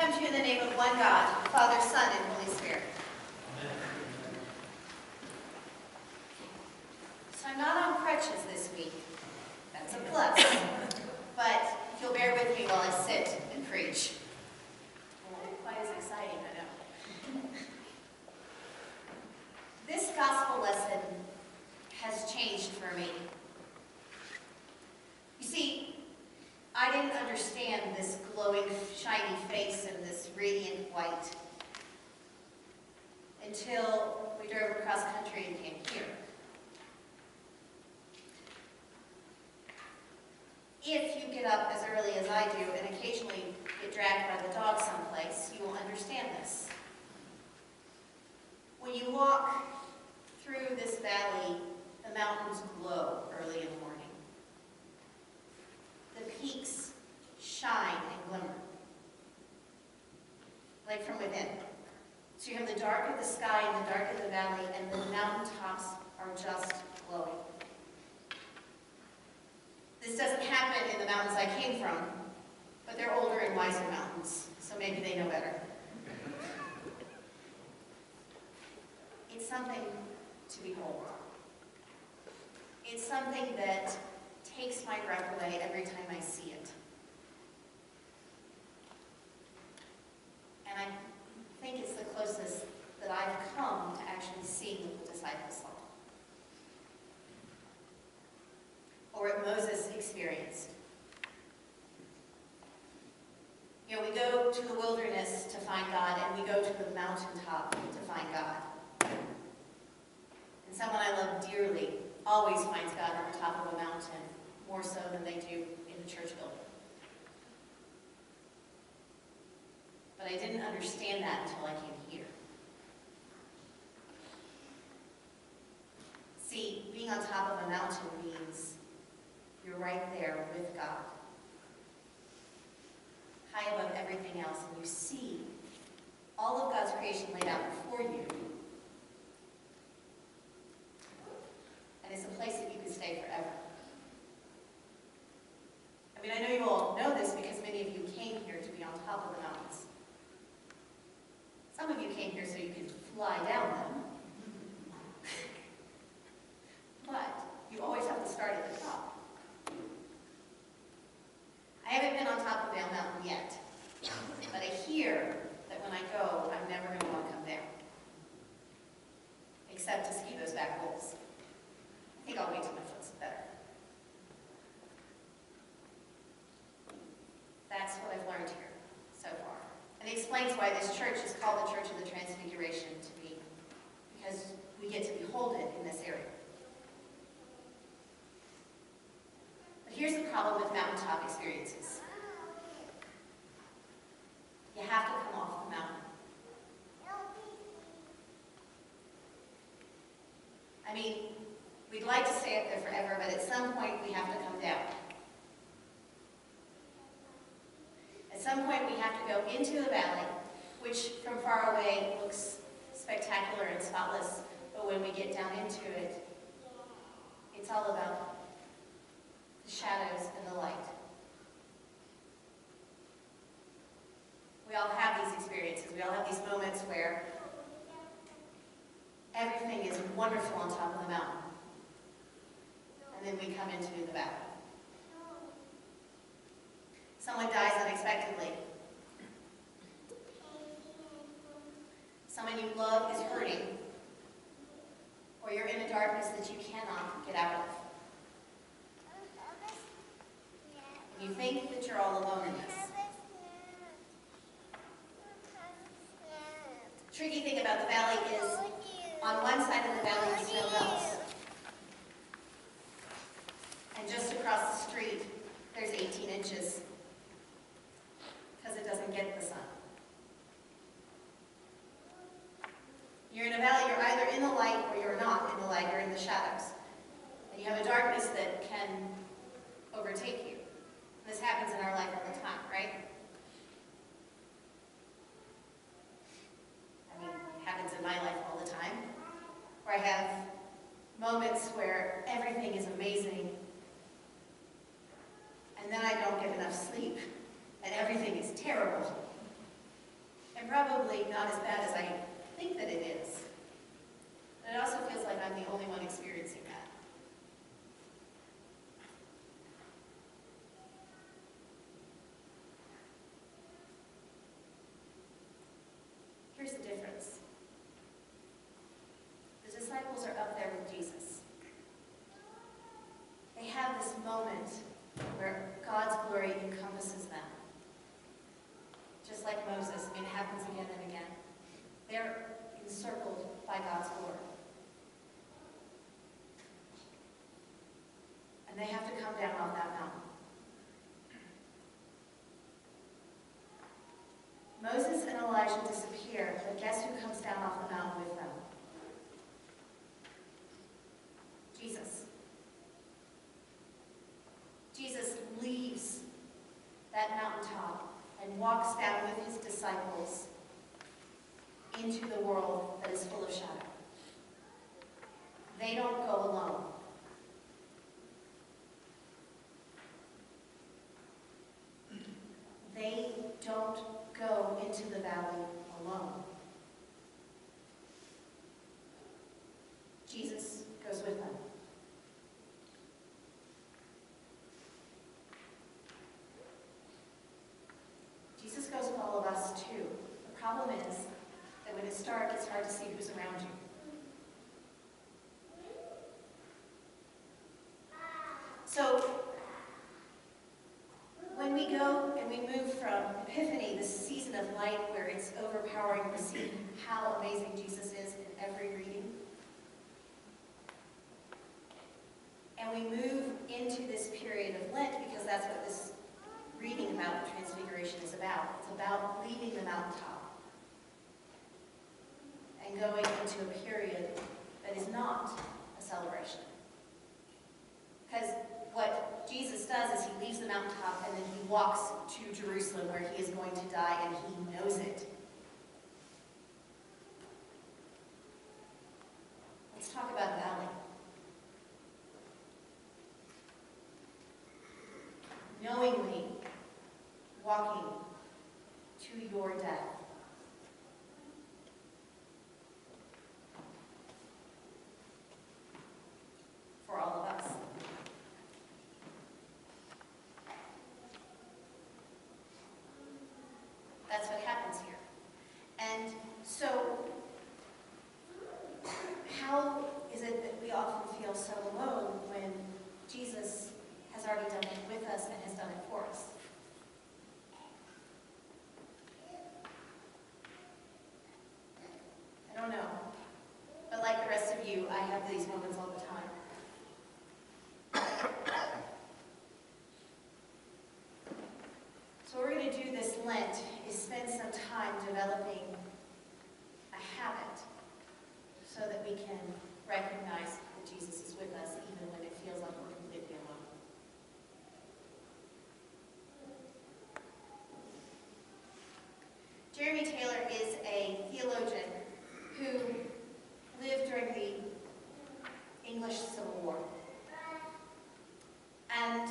come to you in the name of one God, Father, Son, and Holy Spirit. So I'm not on crutches this week. That's a plus. But if you'll bear with me while I sit and preach. It won't be quite as exciting, I know. This gospel lesson has changed for me. You see, I didn't understand this glowing, shiny face and this radiant white until we drove across country and came here. If you get up as early as I do and occasionally get dragged by the dog someplace, you will understand this. When you walk through this valley, the mountains glow early in the morning. The peaks shine and glimmer, like from within. So you have the dark of the sky and the dark of the valley, and the mountaintops are just glowing. This doesn't happen in the mountains I came from, but they're older and wiser mountains, so maybe they know better. It's something to behold. It's something that takes my breath away every time I see it. And I think it's the closest that I've come to actually seeing what the disciples saw. Or what Moses experienced. You know, we go to the wilderness to find God, and we go to the mountaintop to find God. And someone I love dearly always finds God at the top of a mountain, more so than they do in the church building. But I didn't understand that until I came here. See, being on top of a mountain means you're right there with God, high above everything else, and you see all of God's creation laid out before you. And it's a place that you can stay forever. I mean, I know you all know this because many of you came here to be on top of the mountains. Some of you came here so you could fly down them. But you always have to start at the top. I haven't been on top of Vail Mountain yet, but I hear that when I go, I'm never going to want to come down, except to ski those back bowls. I think I'll wait till my foot's better. That's what I've learned here so far. And it explains why this church is called the Church of the Transfiguration to me, because we get to behold it in this area. But here's the problem with mountaintop experiences. You have to come off the mountain. I mean, we'd like to stay up there forever, but at some point we have to come down. At some point we have to go into the valley, which from far away looks spectacular and spotless, but when we get down into it, it's all about the shadows and the light. We all have these experiences. We all have these moments where everything is wonderful on top of the mountain. And then we come into the valley. Someone dies unexpectedly. Someone you love is hurting. Or you're in a darkness that you cannot get out of. And you think that you're all alone in this. The tricky thing about the valley is, on one side of the valley the snow melts. And just across the street, there's 18 inches. Because it doesn't get the sun. You're in a valley, you're either in the light or you're not in the light, you're in the shadows. And you have a darkness that can overtake you. This happens in our life all the time, right? I mean, it happens in my life all the time, where I have moments where everything is amazing, and then I don't get enough probably not as bad as I think that it is. But it also feels like I'm the only one experiencing that. Here's the difference. The disciples are up there with Jesus. They have this moment where God's glory encompasses them. Just like Moses, it happens again and again. They're encircled by God's glory. And they have to come down off that mountain. Moses and Elijah disappear, but guess who comes down off the mountain with them? Jesus. Jesus leaves that mountaintop and walks down with his disciples into the world that is full of shadow. They don't go alone. They don't go into the valley alone. Jesus goes with them. Jesus goes with all of us too. The problem is that when it's dark, it's hard to see who's around you. So, when we go and we move from Epiphany, this season of light where it's overpowering, we see how amazing Jesus is in every reading. And we move into this period of Lent because that's what this reading about the Transfiguration is about. It's about leaving the mountaintop and going into a period that is not a celebration. Because what Jesus does is he leaves the mountaintop and then he walks to Jerusalem where he is going to die, and he knows it. Let's talk about valley. Knowingly walking to your death. For all of us. That's what happens here. And so, how is it that we often feel so alone when Jesus has already done it with us and has done it for us? I don't know. But like the rest of you, I have these moments all the time. So what we're going to do this Lent is spend some time developing a habit so that we can recognize that Jesus is with us even when it feels like we're completely alone. Jeremy Taylor is a theologian who lived during the English Civil War. And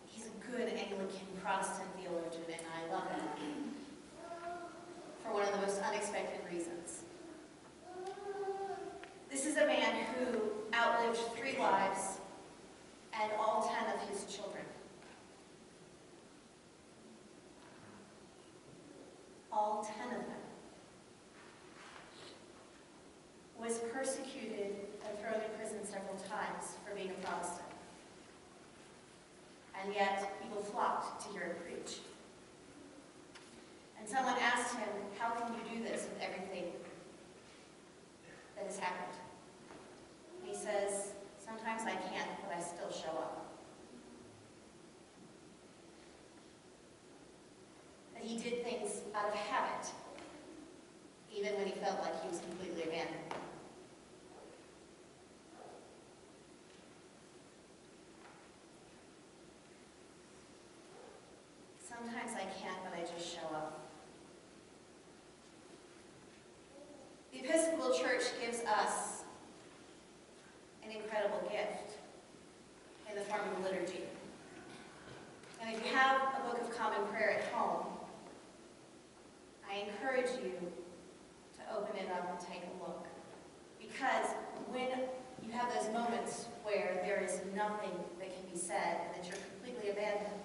he's a good Anglican Protestant theologian, and I love him for one of the most unexpected reasons. This is a man who outlived 3 wives and all 10 of his children. All 10 of them. Was persecuted and thrown in prison several times for being a Protestant. And yet, people flocked to hear him preach. And someone asked him, how can you do this with everything that has happened? And he says, sometimes I can't, but I still show up. And he did things out of habit, even when he felt like he was completely abandoned. Sometimes I can't, but I just show up. The Episcopal Church gives us an incredible gift in the form of liturgy. And if you have a Book of Common Prayer at home, I encourage encourage you to open it up and take a look. Because when you have those moments where there is nothing that can be said and that you're completely abandoned,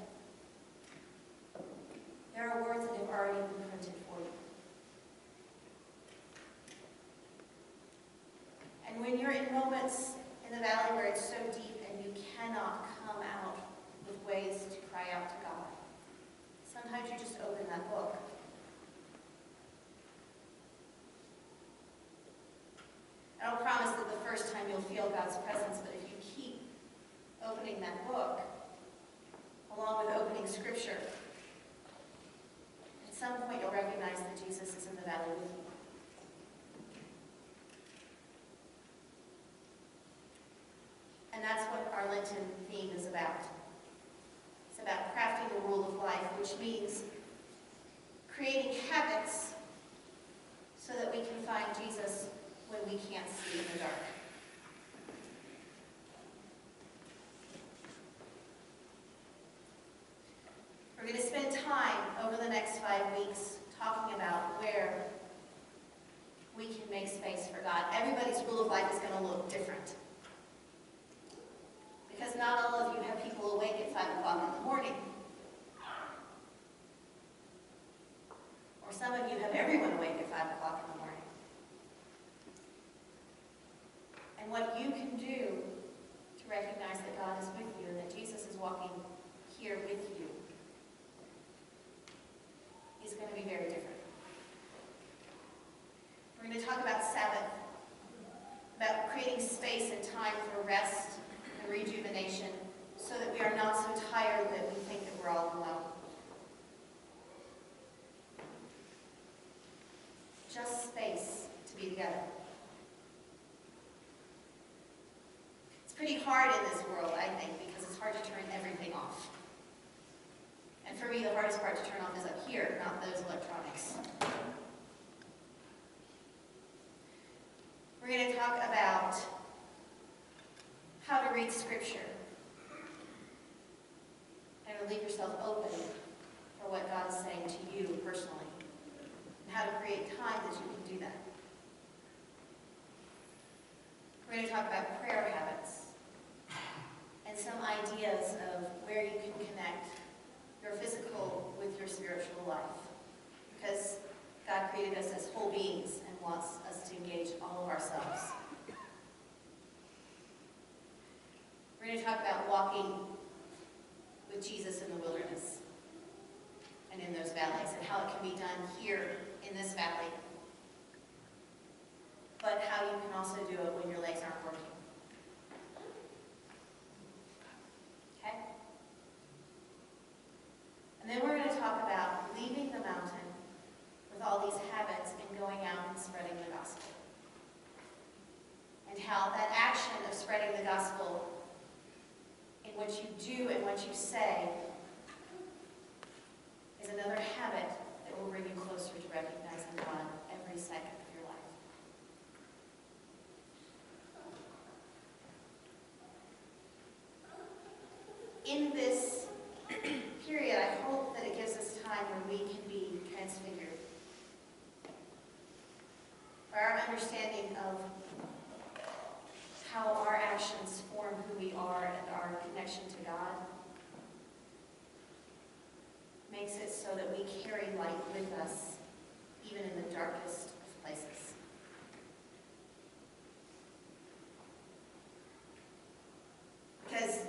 there are words that have already been printed for you. And when you're in moments in the valley where it's so deep and you cannot come out with ways to cry out to God, sometimes you just open that book. I don't promise that the first time you'll feel God's presence, but if you keep opening that book, along with opening Scripture, at some point you'll recognize that Jesus is in the valley with you. And that's what our Lenten theme is about. It's about crafting the rule of life, which means creating habits so that we can find Jesus when we can't see in the dark. We're going to spend time over the next 5 weeks talking about where we can make space for God. Everybody's rule of life is going to look different. Because not all of you have people awake at 5 o'clock in the morning. Or some of you have everyone awake at 5 o'clock in the morning. And what you can do to recognize that God is with you and that Jesus is walking here with you is going to be very different. We're going to talk about Sabbath, about creating space and time for rest and rejuvenation so that we are not so tired that we think that we're all alone. Just space to be together. It's pretty hard in this world, I think, because it's hard to turn everything off. And for me, the hardest part to turn off is up here, not those electronics. We're going to talk about how to read Scripture and to leave yourself open for what God is saying to you personally, and how to create time that you can do that. We're going to talk about prayer habits and some ideas of where you can connect your physical with your spiritual life, because God created us as whole beings and wants us to engage all of ourselves. We're going to talk about walking with Jesus in the wilderness and in those valleys, and how it can be done here in this valley, but how you can also do it when your legs aren't working. Okay? And then we're going to talk about leaving the mountain with all these habits and going out and spreading the gospel. And how that action of spreading the gospel in what you do and what you say is another habit that will bring you closer to recognizing God every second of your life. In this period, I hope that it gives us time where we can be transfigured. By our understanding of how our actions form who we are and our connection to God makes it so that we carry light with us even in the darkest of places. Because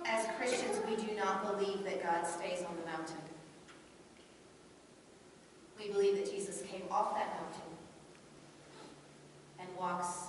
as Christians, we do not believe that God stays on the mountain. We believe that Jesus came off that mountain and walks